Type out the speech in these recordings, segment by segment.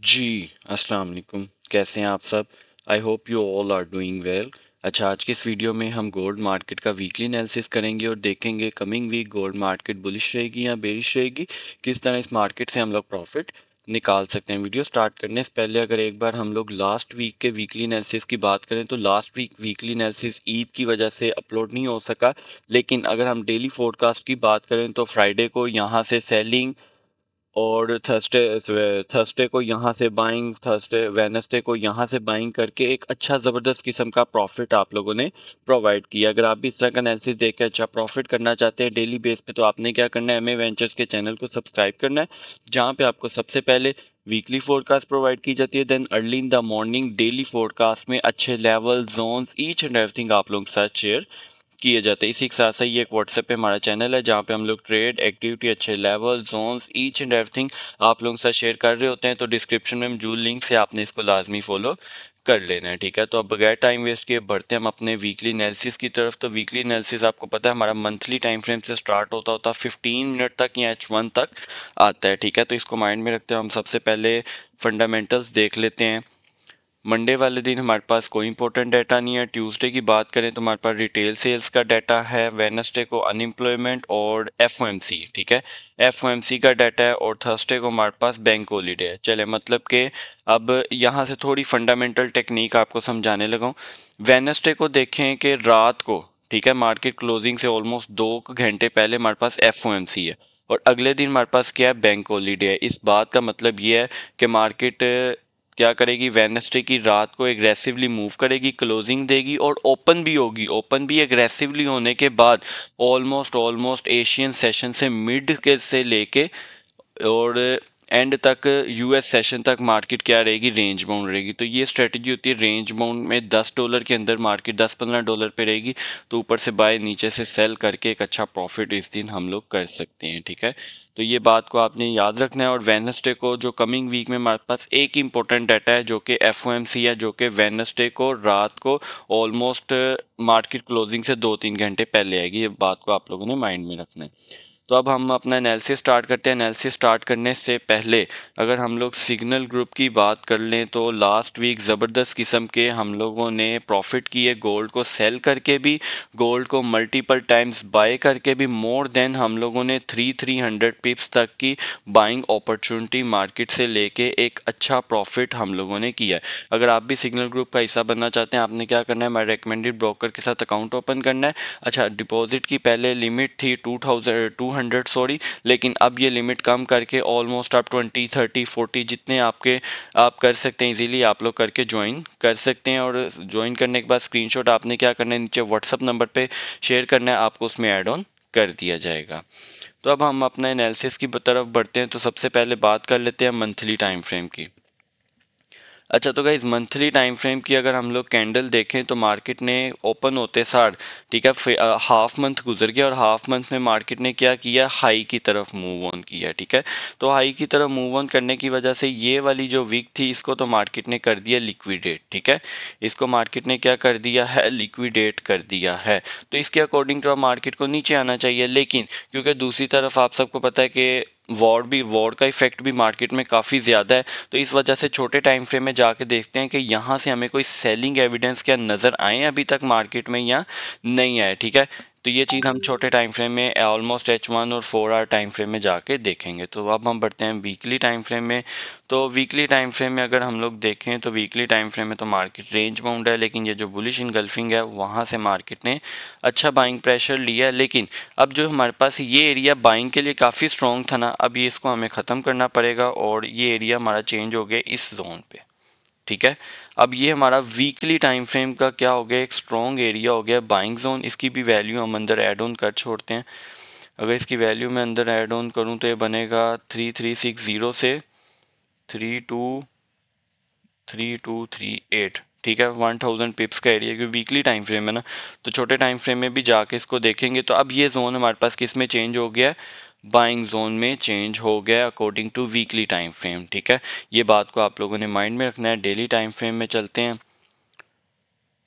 जी, अस्सलाम वालेकुम। कैसे हैं आप सब? I hope you all are doing well. अच्छा, आज की इस वीडियो में हम गोल्ड मार्केट का वीकली एनालिसिस करेंगे और देखेंगे coming week gold market bullish रहेगी या बेरिश रहेगी, किस तरह इस मार्केट से हम लोग प्रॉफिट निकाल सकते हैं। वीडियो स्टार्ट करने से पहले अगर एक बार हम लोग लास्ट वीक के वीकली एनालिसिस की बात करें तो last week weekly analysis Eid की वजह से अपलोड नहीं हो सका, लेकिन अगर हम डेली फोरकास्ट की बात करें तो फ्राइडे को यहाँ से सेलिंग और थर्सडे को यहाँ से बाइंग, थर्सडे वेडनेसडे को यहाँ से बाइंग करके एक अच्छा ज़बरदस्त किस्म का प्रॉफिट आप लोगों ने प्रोवाइड किया। अगर आप भी इस तरह का एनालिसिस देख के अच्छा प्रॉफिट करना चाहते हैं डेली बेस पे, तो आपने क्या करना है, एमए वेंचर्स के चैनल को सब्सक्राइब करना है, जहाँ पे आपको सबसे पहले वीकली फोरकास्ट प्रोवाइड की जाती है, then early in the morning daily forecast में अच्छे level zones each and everything आप लोगों के साथ शेयर किए जाते हैं। इसी के साथ साथ ये एक व्हाट्सएप पे हमारा चैनल है, जहाँ पे हम लोग ट्रेड एक्टिविटी, अच्छे level zones, each and everything आप लोगों के साथ शेयर कर रहे होते हैं। तो डिस्क्रिप्शन में मौजूद लिंक से आपने इसको लाजमी फॉलो कर लेना है, ठीक है। तो अब बगैर टाइम वेस्ट किए बढ़ते हैं हम अपने वीकली एनालिसिस की तरफ। तो वीकली एनालिसिस आपको पता है हमारा मंथली टाइम फ्रेम से स्टार्ट होता होता 15 मिनट तक या H1 तक आता है, ठीक है। तो इसको माइंड में रखते हैं हम सबसे पहले फंडामेंटल्स देख लेते हैं। मंडे वाले दिन हमारे पास कोई इंपॉर्टेंट डाटा नहीं है। ट्यूसडे की बात करें तो हमारे पास रिटेल सेल्स का डाटा है, वेडनेसडे को अनएम्प्लॉयमेंट और एफओएमसी, ठीक है, एफओएमसी का डाटा है, और थर्सडे को हमारे पास बैंक हॉलीडे है। चले, मतलब कि अब यहाँ से थोड़ी फंडामेंटल टेक्निक आपको समझाने लगा हूँ। वेडनेसडे को देखें कि रात को, ठीक है, मार्केट क्लोजिंग से ऑलमोस्ट 2 घंटे पहले हमारे पास एफओएमसी है, और अगले दिन हमारे पास क्या है, बैंक हॉलीडे है। इस बात का मतलब ये है कि मार्केट क्या करेगी, वेडनेसडे की रात को एग्रेसिवली मूव करेगी, क्लोजिंग देगी और ओपन भी होगी। ओपन भी एग्रेसिवली होने के बाद ऑलमोस्ट एशियन सेशन से मिड के से लेके और एंड तक, यूएस सेशन तक मार्केट क्या रहेगी, रेंज बाउंड रहेगी। तो ये स्ट्रेटजी होती है रेंज बाउंड में। $10 के अंदर मार्केट $10-15 पे रहेगी, तो ऊपर से बाय, नीचे से सेल करके एक अच्छा प्रॉफिट इस दिन हम लोग कर सकते हैं, ठीक है। तो ये बात को आपने याद रखना है। और वेडनेसडे को जो कमिंग वीक में हमारे पास एक इंपॉर्टेंट डाटा है जो कि एफओएमसी है, जो कि वेडनेसडे को रात को ऑलमोस्ट मार्केट क्लोजिंग से 2-3 घंटे पहले आएगी। ये बात को आप लोगों ने माइंड में रखना है। तो अब हम अपना एनालिसिस स्टार्ट करते हैं। एनालिसिस स्टार्ट करने से पहले अगर हम लोग सिग्नल ग्रुप की बात कर लें तो लास्ट वीक ज़बरदस्त किस्म के हम लोगों ने प्रॉफिट किए, गोल्ड को सेल करके भी, गोल्ड को मल्टीपल टाइम्स बाय करके भी। मोर देन हम लोगों ने 300 पिप्स तक की बाइंग अपॉर्चुनिटी मार्केट से लेके एक अच्छा प्रॉफिट हम लोगों ने किया है। अगर आप भी सिग्नल ग्रुप का हिस्सा बनना चाहते हैं, आपने क्या करना है, हमारे रिकमेंडेड ब्रोकर के साथ अकाउंट ओपन करना है। अच्छा, डिपॉजिट की पहले लिमिट थी 200 सॉरी, लेकिन अब ये लिमिट कम करके ऑलमोस्ट आप 20, 30, 40 जितने आपके आप कर सकते हैं, इजीली आप लोग करके ज्वाइन कर सकते हैं। और ज्वाइन करने के बाद स्क्रीनशॉट आपने क्या करना है, नीचे व्हाट्सअप नंबर पे शेयर करना है, आपको उसमें ऐड ऑन कर दिया जाएगा। तो अब हम अपना एनालिसिस की तरफ बढ़ते हैं। तो सबसे पहले बात कर लेते हैं मंथली टाइम फ्रेम की। अच्छा, तो गाइज मंथली टाइम फ्रेम की अगर हम लोग कैंडल देखें तो मार्केट ने ओपन होते सार, ठीक है, हाफ मंथ गुजर गया और हाफ मंथ में मार्केट ने क्या किया, हाई की तरफ मूव ऑन किया, ठीक है। तो हाई की तरफ मूव ऑन करने की वजह से ये वाली जो वीक थी, इसको तो मार्केट ने कर दिया लिक्विडेट, ठीक है। इसको मार्केट ने क्या कर दिया है, लिक्विडेट कर दिया है। तो इसके अकॉर्डिंग तो अब मार्केट को नीचे आना चाहिए, लेकिन क्योंकि दूसरी तरफ आप सबको पता है कि वॉर का इफेक्ट भी मार्केट में काफ़ी ज़्यादा है, तो इस वजह से छोटे टाइम फ्रेम में जाके देखते हैं कि यहाँ से हमें कोई सेलिंग एविडेंस क्या नज़र आए अभी तक मार्केट में या नहीं आए, ठीक है। तो ये चीज़ हम छोटे टाइम फ्रेम में ऑलमोस्ट H1 और 4 आवर टाइम फ्रेम में जाके देखेंगे। तो अब हम बढ़ते हैं वीकली टाइम फ्रेम में। तो वीकली टाइम फ्रेम में अगर हम लोग देखें तो वीकली टाइम फ्रेम में तो मार्केट रेंज बाउंड है, लेकिन ये जो बुलिश इनगल्फिंग है वहाँ से मार्केट ने अच्छा बाइंग प्रेशर लिया है। लेकिन अब जो हमारे पास ये एरिया बाइंग के लिए काफ़ी स्ट्रॉन्ग था ना, अब ये इसको हमें ख़त्म करना पड़ेगा और ये एरिया हमारा चेंज हो गया इस जोन पे, ठीक है। अब ये हमारा वीकली टाइम फ्रेम का क्या हो गया, एक स्ट्रॉन्ग एरिया हो गया बाइंग जोन। इसकी भी वैल्यू हम अंदर ऐड ऑन कर छोड़ते हैं। अगर इसकी वैल्यू मैं अंदर ऐड ऑन करूँ तो ये बनेगा 3360 से 323238, ठीक है, 1000 पिप्स का एरिया, क्योंकि वीकली टाइम फ्रेम है ना। तो छोटे टाइम फ्रेम में भी जाके इसको देखेंगे तो अब ये जोन हमारे पास किस में चेंज हो गया है, बाइंग जोन में चेंज हो गया according to weekly time frame, ठीक है। ये बात को आप लोगों ने माइंड में रखना है। डेली टाइम फ्रेम में चलते हैं।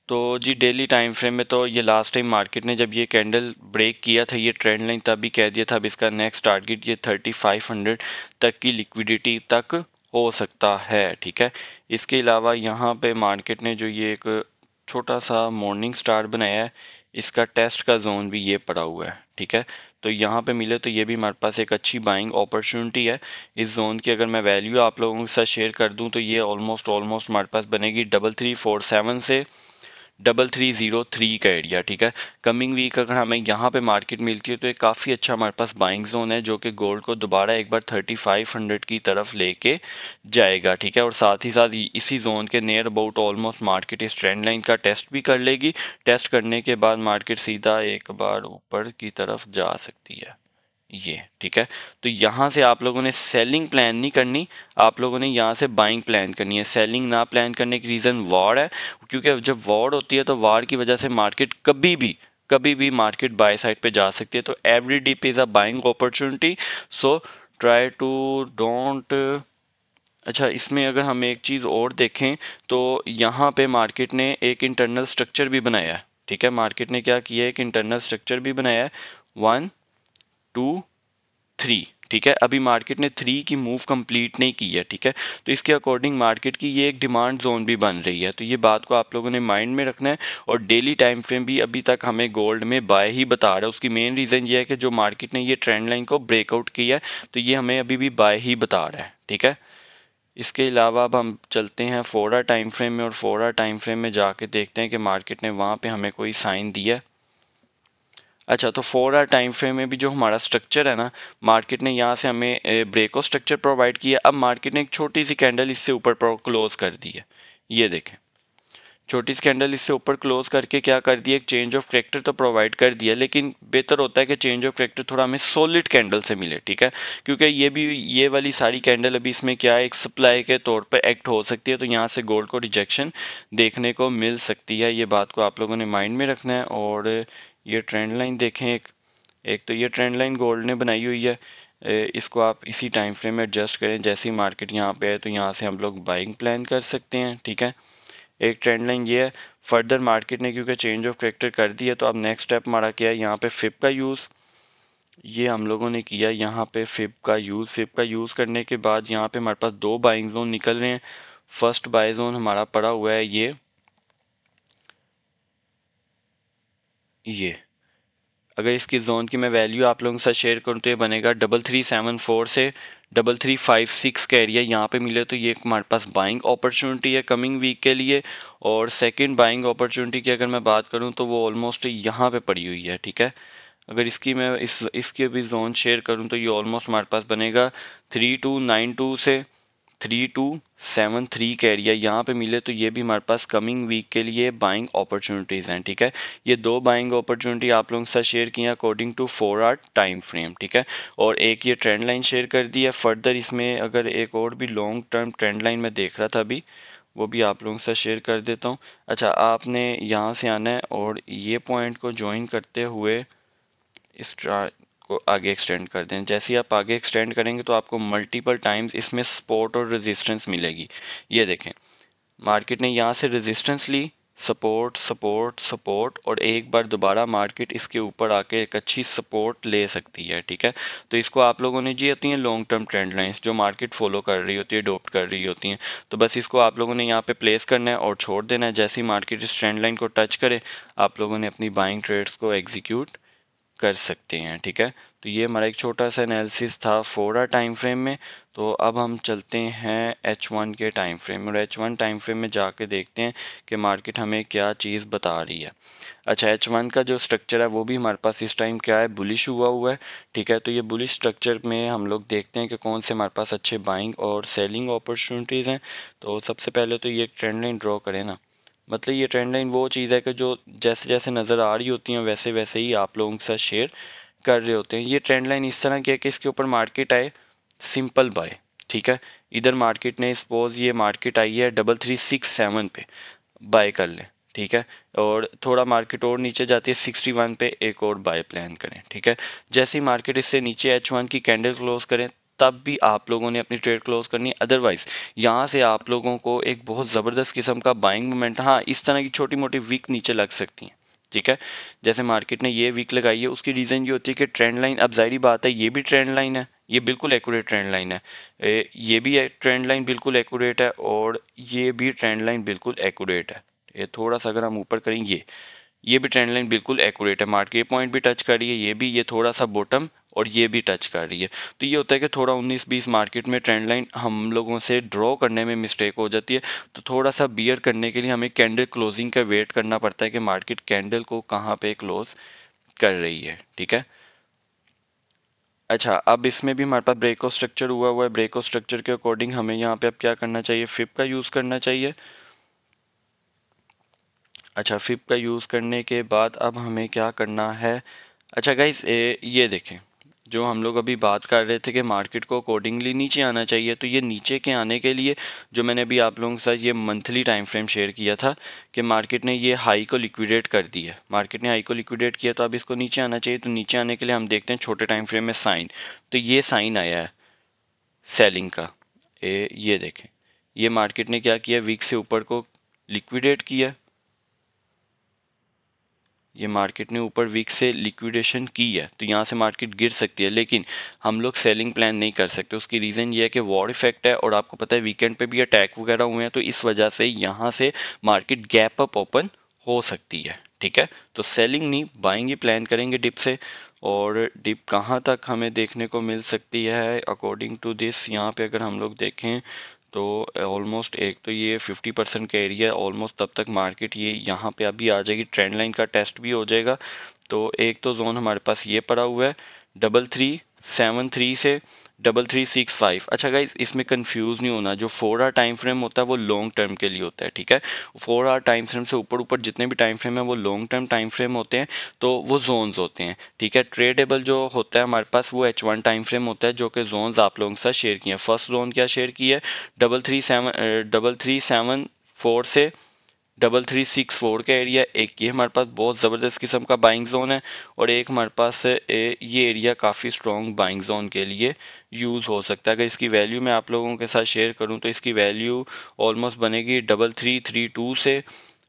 तो जी डेली टाइम फ्रेम में तो ये लास्ट टाइम मार्केट ने जब ये कैंडल ब्रेक किया था, ये ट्रेंड लाइन, तभी कह दिया था अब इसका नेक्स्ट टारगेट ये 3500 तक की लिक्विडिटी तक हो सकता है। ठीक है, इसके अलावा यहाँ पे मार्केट ने जो ये एक छोटा सा मॉर्निंग स्टार बनाया है, इसका टेस्ट का जोन भी ये पड़ा हुआ है। ठीक है, तो यहाँ पे मिले तो ये भी हमारे पास एक अच्छी बाइंग अपॉर्चुनिटी है। इस जोन की अगर मैं वैल्यू आप लोगों के साथ शेयर कर दूं तो ये ऑलमोस्ट हमारे पास बनेगी 3347 से 3303 का एरिया। ठीक है, कमिंग वीक अगर हमें यहाँ पे मार्केट मिलती है तो ये काफ़ी अच्छा हमारे पास बाइंग जोन है, जो कि गोल्ड को दोबारा एक बार 3500 की तरफ लेके जाएगा। ठीक है, और साथ ही साथ इसी जोन के नियर अबाउट ऑलमोस्ट मार्केट इस ट्रेंड लाइन का टेस्ट भी कर लेगी। टेस्ट करने के बाद मार्केट सीधा एक बार ऊपर की तरफ जा सकती है ये। ठीक है, तो यहाँ से आप लोगों ने सेलिंग प्लान नहीं करनी, आप लोगों ने यहाँ से बाइंग प्लान करनी है। सेलिंग ना प्लान करने की रीज़न वॉर है, क्योंकि जब वॉर होती है तो वॉर की वजह से मार्केट कभी भी मार्केट बाय साइड पे जा सकती है। तो every dip is a buying opportunity, so try to don't. अच्छा, इसमें अगर हम एक चीज़ और देखें तो यहाँ पे मार्केट ने एक इंटरनल स्ट्रक्चर भी बनाया है। ठीक है, मार्केट ने क्या किया है, एक इंटरनल स्ट्रक्चर भी बनाया है 1 2 3। ठीक है, अभी मार्केट ने 3 की मूव कंप्लीट नहीं की है। ठीक है, तो इसके अकॉर्डिंग मार्केट की ये एक डिमांड जोन भी बन रही है, तो ये बात को आप लोगों ने माइंड में रखना है। और डेली टाइम फ्रेम भी अभी तक हमें गोल्ड में बाय ही बता रहा है। उसकी मेन रीज़न ये है कि जो मार्केट ने ये ट्रेंड लाइन को ब्रेकआउट किया है तो ये हमें अभी भी बाय ही बता रहा है। ठीक है, इसके अलावा अब हम चलते हैं 4 आवर टाइम फ्रेम में, और 4 आवर टाइम फ्रेम में जाके देखते हैं कि मार्केट ने वहाँ पे हमें कोई साइन दिया है। अच्छा, तो 4 आवर टाइम फ्रेम में भी जो हमारा स्ट्रक्चर है ना, मार्केट ने यहाँ से हमें ब्रेकआउट स्ट्रक्चर प्रोवाइड किया। अब मार्केट ने एक छोटी सी कैंडल इससे ऊपर क्लोज कर दी है, ये देखें, छोटी सी कैंडल इससे ऊपर क्लोज करके क्या कर दिया, एक चेंज ऑफ करेक्टर तो प्रोवाइड कर दिया, लेकिन बेहतर होता है कि चेंज ऑफ करेक्टर थोड़ा हमें सॉलिड कैंडल से मिले। ठीक है, क्योंकि ये वाली सारी कैंडल अभी इसमें क्या है, एक सप्लाई के तौर पर एक्ट हो सकती है, तो यहाँ से गोल्ड को रिजेक्शन देखने को मिल सकती है। ये बात को आप लोगों ने माइंड में रखना है। और ये ट्रेंड लाइन देखें, एक तो ये ट्रेंड लाइन गोल्ड ने बनाई हुई है, इसको आप इसी टाइम फ्रेम में एडजस्ट करें। जैसे ही मार्केट यहाँ पे है तो यहाँ से हम लोग बाइंग प्लान कर सकते हैं। ठीक है, एक ट्रेंड लाइन ये है। फर्दर मार्केट ने क्योंकि चेंज ऑफ करेक्टर कर दिया, तो अब नेक्स्ट स्टेप हमारा क्या है, यहाँ पे फिप का यूज़ ये हम लोगों ने किया। यहाँ पे फिप का यूज़ करने के बाद यहाँ पे हमारे पास दो बाइंग जोन निकल रहे हैं। फर्स्ट बाय जोन हमारा पड़ा हुआ है ये अगर इसकी जोन की मैं वैल्यू आप लोगों के साथ शेयर करूँ तो ये बनेगा 3374 से 3356 का एरिया यहाँ पे मिले, तो ये हमारे पास बाइंग अपॉर्चुनिटी है कमिंग वीक के लिए। और सेकंड बाइंग अपॉर्चुनिटी की अगर मैं बात करूँ तो वो ऑलमोस्ट यहाँ पे पड़ी हुई है। ठीक है, अगर इसकी मैं इसकी अभी जोन शेयर करूँ तो ये ऑलमोस्ट हमारे पास बनेगा 3292 से 3273 का एरिया यहाँ पे मिले, तो ये भी हमारे पास कमिंग वीक के लिए बाइंग अपॉर्चुनिटीज़ हैं। ठीक है, ये दो बाइंग अपॉर्चुनिटी आप लोगों के साथ शेयर की हैं according to 4 hour time frame. ठीक है, और एक ये ट्रेंड लाइन शेयर कर दी है। फर्दर इसमें अगर एक और भी लॉन्ग टर्म ट्रेंड लाइन मैं देख रहा था अभी, वो भी आप लोगों के साथ शेयर कर देता हूँ। अच्छा, आपने यहाँ से आना है और ये पॉइंट को ज्वाइन करते हुए इस को आगे एक्सटेंड कर दें। जैसे ही आप आगे एक्सटेंड करेंगे तो आपको मल्टीपल टाइम्स इसमें सपोर्ट और रेजिस्टेंस मिलेगी। ये देखें, मार्केट ने यहाँ से रेजिस्टेंस ली, सपोर्ट सपोर्ट सपोर्ट, और एक बार दोबारा मार्केट इसके ऊपर आके एक अच्छी सपोर्ट ले सकती है। ठीक है, तो इसको आप लोगों ने जी होती हैं लॉन्ग टर्म ट्रेंड लाइंस जो मार्केट फॉलो कर रही होती है, अडोप्ट कर रही होती हैं, तो बस इसको आप लोगों ने यहाँ पे प्लेस करना है और छोड़ देना है। जैसे ही मार्केट इस ट्रेंड लाइन को टच करे, आप लोगों ने अपनी बाइंग ट्रेड्स को एग्जीक्यूट कर सकते हैं। ठीक है, तो ये हमारा एक छोटा सा एनालिसिस था 4 आवर टाइम फ्रेम में। तो अब हम चलते हैं H1 के टाइम फ्रेम में, और H1 टाइम फ्रेम में जाके देखते हैं कि मार्केट हमें क्या चीज़ बता रही है। अच्छा, H1 का जो स्ट्रक्चर है वो भी हमारे पास इस टाइम क्या है, बुलिश हुआ है। ठीक है, तो ये बुलिश स्ट्रक्चर में हम लोग देखते हैं कि कौन से हमारे पास अच्छे बाइंग और सेलिंग अपॉर्चुनिटीज़ हैं। तो सबसे पहले तो ये ट्रेंड लाइन ड्रॉ करें ना, मतलब ये ट्रेंड लाइन वो चीज़ है कि जो जैसे जैसे नज़र आ रही होती हैं वैसे वैसे ही आप लोगों के साथ शेयर कर रहे होते हैं। ये ट्रेंड लाइन इस तरह की है कि इसके ऊपर मार्केट आए, सिंपल बाय। ठीक है, इधर मार्केट ने सपोज ये मार्केट आई है 3367 पे, बाय कर लें। ठीक है, और थोड़ा मार्केट और नीचे जाती है 61 पे, एक और बाय प्लान करें। ठीक है, जैसे ही मार्केट इससे नीचे H1 की कैंडल क्लोज करें तब भी आप लोगों ने अपनी ट्रेड क्लोज करनी है। अदरवाइज यहाँ से आप लोगों को एक बहुत ज़बरदस्त किस्म का बाइंग मोमेंट, हाँ इस तरह की छोटी मोटी वीक नीचे लग सकती हैं। ठीक है। जैसे मार्केट ने ये वीक लगाई है, उसकी रीज़न ये होती है कि ट्रेंड लाइन, अब जाहिर बात है ये भी ट्रेंड लाइन है, ये बिल्कुल एक्यूरेट ट्रेंड लाइन है, ये भी ट्रेंड लाइन बिल्कुल एक्यूरेट है, और ये भी ट्रेंड लाइन बिल्कुल एक्यूरेट है। ये थोड़ा सा अगर हम ऊपर करें, ये भी ट्रेंड लाइन बिल्कुल एक्यूरेट है, मार्केट ये पॉइंट भी टच कर रही है, ये भी, ये थोड़ा सा बॉटम और ये भी टच कर रही है। तो ये होता है कि थोड़ा 19-20 मार्केट में ट्रेंड लाइन हम लोगों से ड्रॉ करने में मिस्टेक हो जाती है। तो थोड़ा सा बियर करने के लिए हमें कैंडल क्लोजिंग का वेट करना पड़ता है कि मार्केट कैंडल को कहाँ पे क्लोज कर रही है। ठीक है। अच्छा, अब इसमें भी हमारे पास ब्रेकआउट स्ट्रक्चर हुआ है। ब्रेकआउट स्ट्रक्चर के अकॉर्डिंग हमें यहाँ पे अब क्या करना चाहिए, फिप का यूज़ करना चाहिए। अच्छा, फिप का यूज़ करने के बाद अब हमें क्या करना है। अच्छा गाइस, ये देखें, जो हम लोग अभी बात कर रहे थे कि मार्केट को अकॉर्डिंगली नीचे आना चाहिए, तो ये नीचे के आने के लिए जो मैंने अभी आप लोगों के साथ ये मंथली टाइम फ्रेम शेयर किया था कि मार्केट ने ये हाई को लिक्विडेट कर दिया, मार्केट ने हाई को लिक्विडेट किया, तो अब इसको नीचे आना चाहिए। तो नीचे आने के लिए हम देखते हैं छोटे टाइम फ्रेम में साइन, तो ये साइन आया है सेलिंग का। ये देखें, ये मार्केट ने क्या किया, वीक से ऊपर को लिक्विडेट किया, ये मार्केट ने ऊपर वीक से लिक्विडेशन की है, तो यहाँ से मार्केट गिर सकती है, लेकिन हम लोग सेलिंग प्लान नहीं कर सकते। उसकी रीज़न ये है कि वॉर इफेक्ट है, और आपको पता है वीकेंड पे भी अटैक वगैरह हुए हैं, तो इस वजह से यहाँ से मार्केट गैप अप ओपन हो सकती है। ठीक है, तो सेलिंग नहीं, बाइंग ही प्लान करेंगे डिप से। और डिप कहाँ तक हमें देखने को मिल सकती है अकॉर्डिंग टू दिस, यहाँ पे अगर हम लोग देखें तो ऑलमोस्ट एक तो ये 50% का एरिया ऑलमोस्ट, तब तक मार्केट ये यहाँ पे अभी आ जाएगी, ट्रेंड लाइन का टेस्ट भी हो जाएगा। तो एक तो जोन हमारे पास ये पड़ा हुआ है 3373 से 3365। अच्छा गाइज, इसमें कंफ्यूज नहीं होना, जो 4 आवर टाइम फ्रेम होता है वो लॉन्ग टर्म के लिए होता है। ठीक है, 4 आवर टाइम फ्रेम से ऊपर ऊपर जितने भी टाइम फ्रेम है वो लॉन्ग टर्म टाइम फ्रेम होते हैं, तो वो जोन्स होते हैं। ठीक है, ट्रेडेबल जो होता है हमारे पास वो H1 टाइम फ्रेम होता है, जो कि जोन्स आप लोगों के साथ शेयर किए हैं। फर्स्ट जोन क्या शेयर की है, 3374 से 3364 का एरिया, एक ये हमारे पास बहुत ज़बरदस्त किस्म का बाइंग जोन है, और एक हमारे पास ये एरिया काफ़ी स्ट्रॉन्ग बाइंग जोन के लिए यूज़ हो सकता है। अगर इसकी वैल्यू मैं आप लोगों के साथ शेयर करूं तो इसकी वैल्यू ऑलमोस्ट बनेगी 3332 से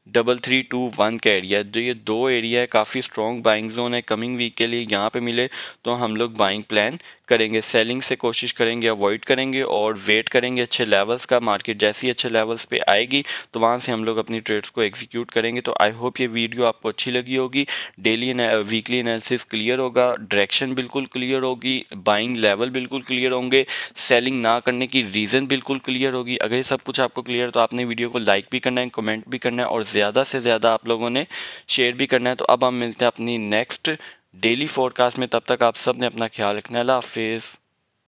3321 का एरिया। जो ये दो एरिया है, काफ़ी स्ट्रॉन्ग बाइंग जोन है, कमिंग वीक के लिए यहाँ पे मिले तो हम लोग बाइंग प्लान करेंगे। सेलिंग से कोशिश करेंगे, अवॉइड करेंगे, और वेट करेंगे अच्छे लेवल्स का। मार्केट जैसी अच्छे लेवल्स पे आएगी तो वहाँ से हम लोग अपनी ट्रेड्स को एग्जीक्यूट करेंगे। तो आई होप ये वीडियो आपको अच्छी लगी होगी। डेली वीकली एनालिसिस क्लियर होगा, डायरेक्शन बिल्कुल क्लियर होगी, बाइंग लेवल बिल्कुल क्लियर होंगे, सेलिंग ना करने की रीज़न बिल्कुल क्लियर होगी। अगर ये सब कुछ आपको क्लियर है तो आपने वीडियो को लाइक भी करना है, कमेंट भी करना है, और ज़्यादा से ज़्यादा आप लोगों ने शेयर भी करना है। तो अब हम मिलते हैं अपनी नेक्स्ट डेली फोरकास्ट में, तब तक आप सब ने अपना ख्याल रखना है। अल्लाह हाफिज़।